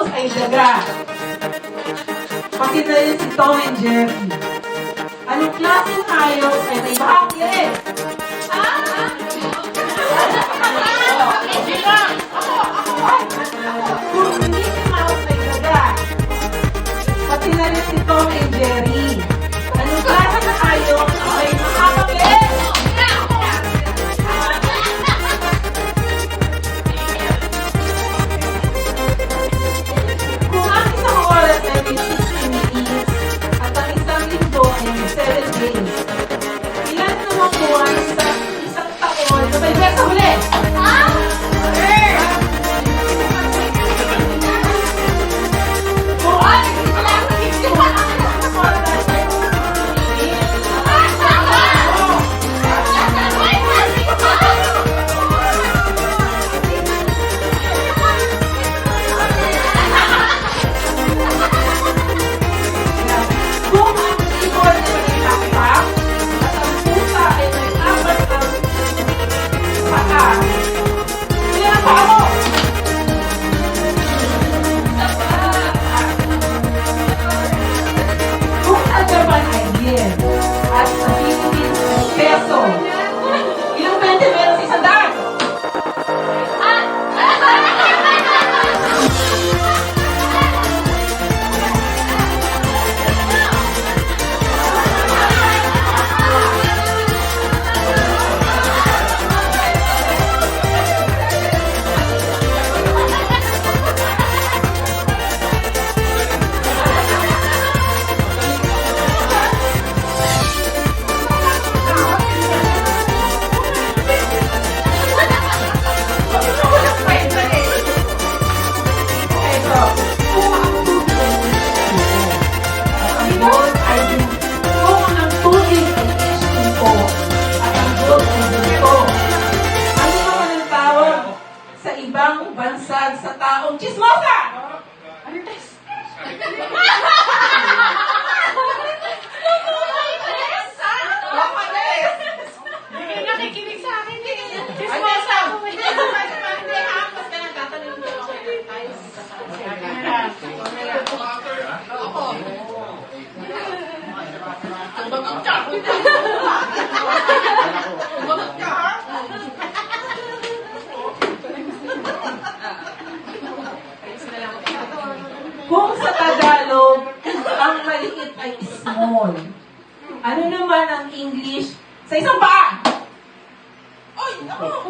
ay daga. Pati na rin si Tom and Jerry. Anong klaseng hayop ay may bahagi? Kung hindi si Mouse ay daga. Pati na rin si Tom and Jerry. Anong klaseng hayop ay makakapit? Kung ang isang oras ay may 60 minutes at ang isang linggo ay may 7 days, ilan naman po ang isang taon na may besa huli? Kung ang isang oras ay kung ang ibon ay may pakpak at ang pusa ay may apat ang paa, ilan ang paa mo? Kung sa Japan ay yen at sa Philippines ay peso, ilang 20 meron sa isang daan? Ito, kung ang tubig ay H2O at ang gold ay gunito, ano naman ang tawag sa ibang bansa sa taong chismosa? Hindi ka nakikinig sa akin. Chismosa! Kung sa Tagalog, ang maliit ay small. Ano naman ang English sa isang paa? Oy! Ako!